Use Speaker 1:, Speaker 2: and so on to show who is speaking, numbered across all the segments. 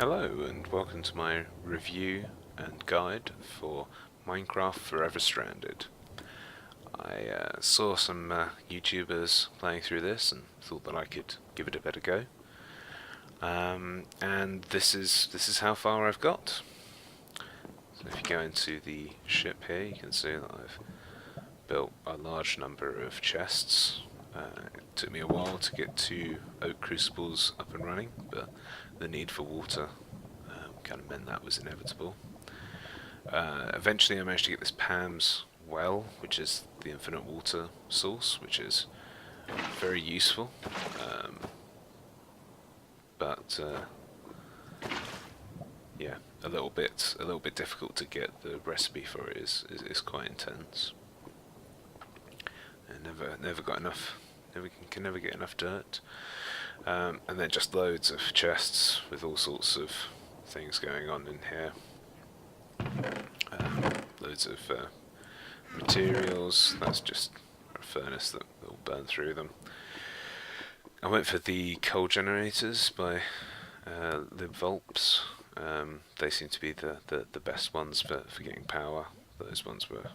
Speaker 1: Hello and welcome to my review and guide for Minecraft Forever Stranded. I saw some YouTubers playing through this and thought that I could give it a better go. And this is how far I've got. So if you go into the ship here, you can see that I've built a large number of chests. It took me a while to get 2 oak crucibles up and running, but the need for water kind of meant that was inevitable. Eventually I managed to get this Pam's well, which is the infinite water source, which is very useful. But yeah, a little bit difficult to get. The recipe for it is quite intense. And never got enough. Can never get enough dirt. And then just loads of chests with all sorts of things going on in here. Loads of materials. That's just a furnace that will burn through them. I went for the coal generators by LibVolps. They seem to be the best ones for getting power. Those ones were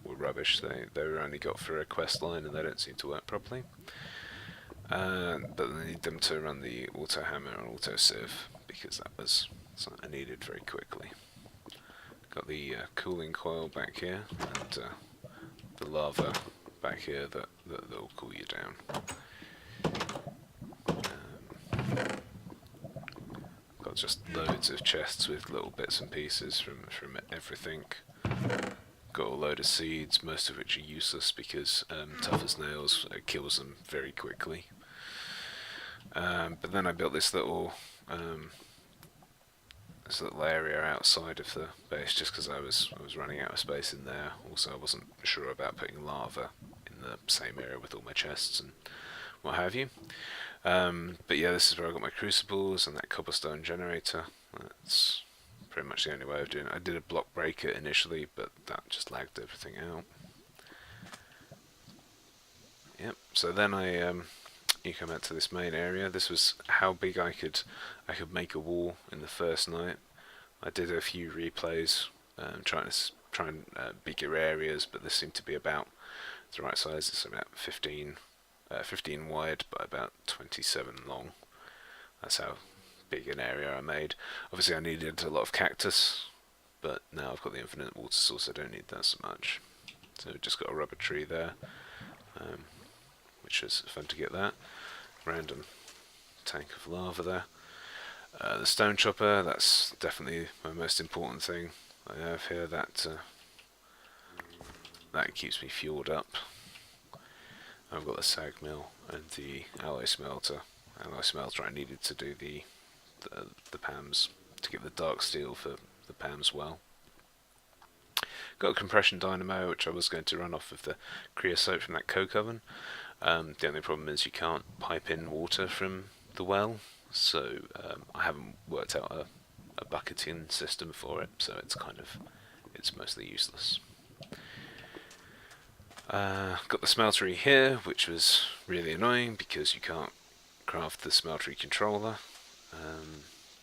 Speaker 1: rubbish. They were only got for a quest line and they don't seem to work properly. But I need them to run the auto hammer and auto sieve because that was something I needed very quickly. Got the cooling coil back here and the lava back here that will cool you down. Got just loads of chests with little bits and pieces from everything. Got a load of seeds, most of which are useless because tough as nails kills them very quickly. But then I built this little area outside of the base just because I was running out of space in there. Also, I wasn't sure about putting lava in the same area with all my chests and what have you. But yeah, this is where I got my crucibles and that cobblestone generator. That's pretty much the only way of doing it. I did a block breaker initially, but that just lagged everything out. Yep. So then you come out to this main area. This was how big I could make a wall in the first night. I did a few replays, trying bigger areas, but this seemed to be about the right size. It's about 15 wide, but about 27 long. That's how big an area I made. Obviously I needed a lot of cactus, but now I've got the infinite water source, I don't need that so much. So we've just got a rubber tree there, which is fun to get that. Random tank of lava there. The stone chopper, that's definitely my most important thing I have here. That keeps me fueled up. I've got the sag mill and the alloy smelter. Alloy smelter I needed to do the PAMs, to get the dark steel for the PAMs well. Got a compression dynamo which I was going to run off of the creosote from that coke oven. The only problem is you can't pipe in water from the well, so I haven't worked out a bucketing system for it, so it's mostly useless. Got the smeltery here, which was really annoying because you can't craft the smeltery controller,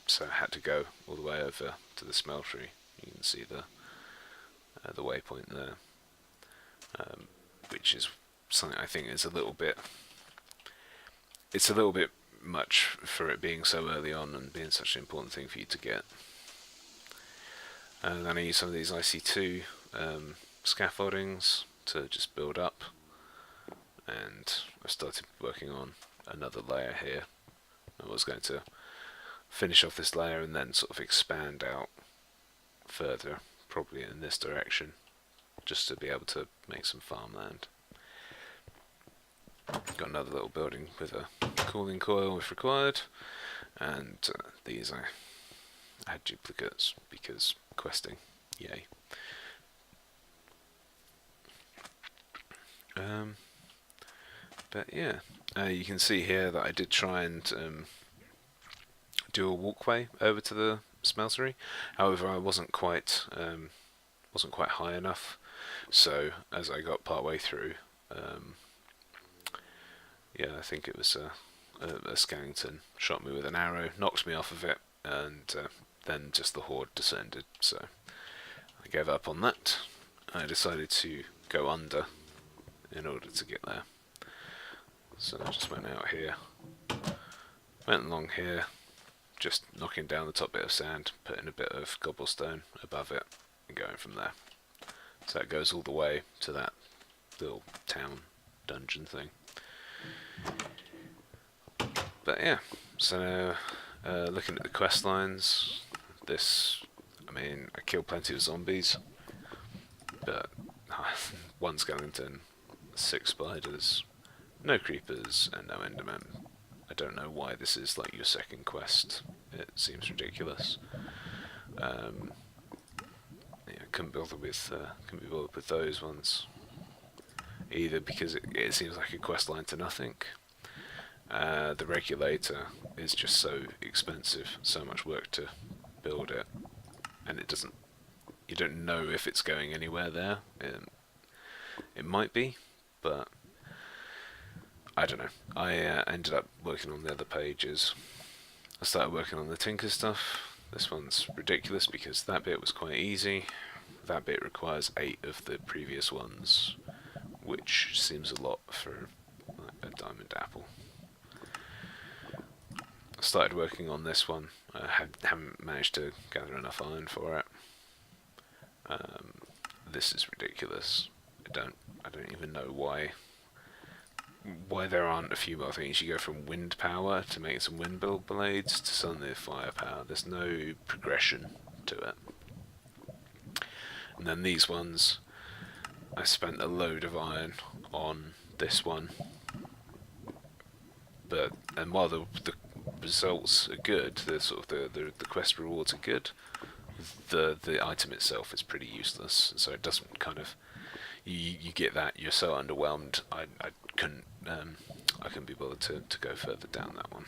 Speaker 1: so I had to go all the way over to the smeltery. You can see the waypoint there, which is something I think is a little bit much for it being so early on and being such an important thing for you to get. And then I use some of these IC2 scaffoldings to just build up, and I started working on another layer here. I was going to finish off this layer and then sort of expand out further, probably in this direction, just to be able to make some farmland. Got another little building with a cooling coil if required, and these I had duplicates because questing, yay. But yeah, you can see here that I did try and do a walkway over to the smeltery. However, I wasn't quite high enough. So as I got part way through, yeah, I think it was a skeleton shot me with an arrow, knocked me off of it, and then just the horde descended. So I gave up on that. I decided to go under in order to get there. So I just went out here, went along here, just knocking down the top bit of sand, putting a bit of cobblestone above it, and going from there. So it goes all the way to that little town dungeon thing. But yeah, so looking at the quest lines, I killed plenty of zombies, but one skeleton, 6 spiders, no creepers, and no endermen. I don't know why this is like your second quest. It seems ridiculous. Couldn't be bothered with those ones. Either because it seems like a quest line to nothing. The regulator is just so expensive, so much work to build it, and you don't know if it's going anywhere there. It might be, but I don't know. I ended up working on the other pages. I started working on the Tinker stuff. This one's ridiculous because that bit was quite easy. That bit requires 8 of the previous ones, which seems a lot for a diamond apple. I started working on this one. I haven't managed to gather enough iron for it. This is ridiculous. I don't even know why there aren't a few more things. You go from wind power to making some wind blades to suddenly firepower. There's no progression to it. And then these ones, I spent a load of iron on this one, and while the results are good, the quest rewards are good, the item itself is pretty useless. So it doesn't kind of you get that, you're so underwhelmed. I couldn't be bothered to go further down that one.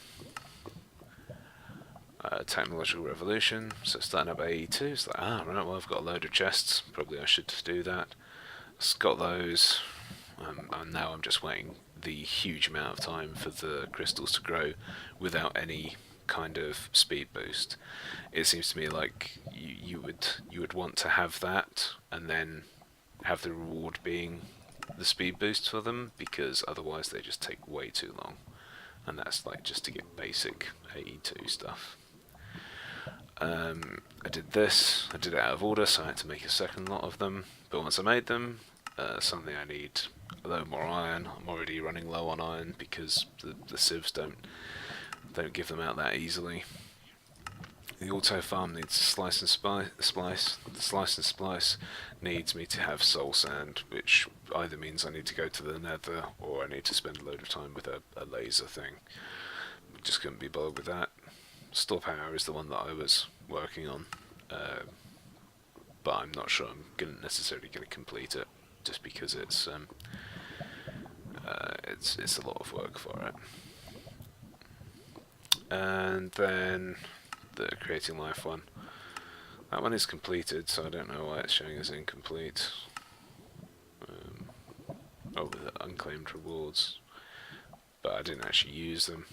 Speaker 1: Technological revolution, so starting up AE2, it's like, right, well, I've got a load of chests, probably I should do that. I've got those, and now I'm just waiting the huge amount of time for the crystals to grow without any kind of speed boost. It seems to me like you would want to have that, and then have the reward being the speed boost for them, because otherwise they just take way too long, and that's like just to get basic AE2 stuff. I did this, I did it out of order, so I had to make a second lot of them, but once I made them, suddenly I need a little more iron. I'm already running low on iron because the sieves don't give them out that easily. The auto farm needs slice and splice. The slice and splice needs me to have soul sand, which either means I need to go to the nether or I need to spend a load of time with a laser thing. Just couldn't be bothered with that. Store power is the one that I was working on, but I'm not sure I'm necessarily going to complete it, just because it's a lot of work for it. And then the creating life one. That one is completed, so I don't know why it's showing as incomplete. With the unclaimed rewards, but I didn't actually use them.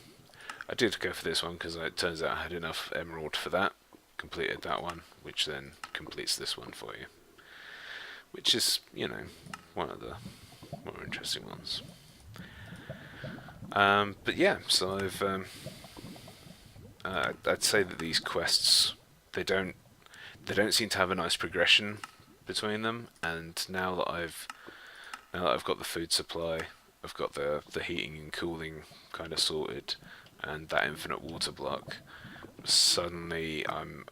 Speaker 1: I did go for this one because it turns out I had enough emerald for that. Completed that one, which then completes this one for you, which is, one of the more interesting ones. But yeah, so I'd say that these quests, they don't seem to have a nice progression between them. And now that I've got the food supply, I've got the heating and cooling kind of sorted, and that infinite water block, suddenly I'm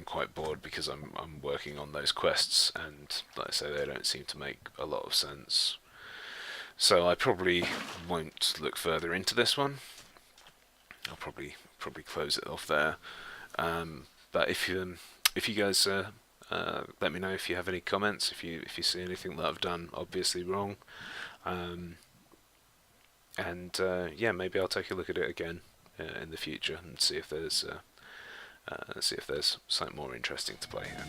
Speaker 1: quite bored because I'm working on those quests, and like I say, they don't seem to make a lot of sense. So I probably won't look further into this one. I'll probably close it off there. But if you guys let me know if you have any comments, if you see anything that I've done obviously wrong, yeah, maybe I'll take a look at it again in the future and see if there's something more interesting to play here.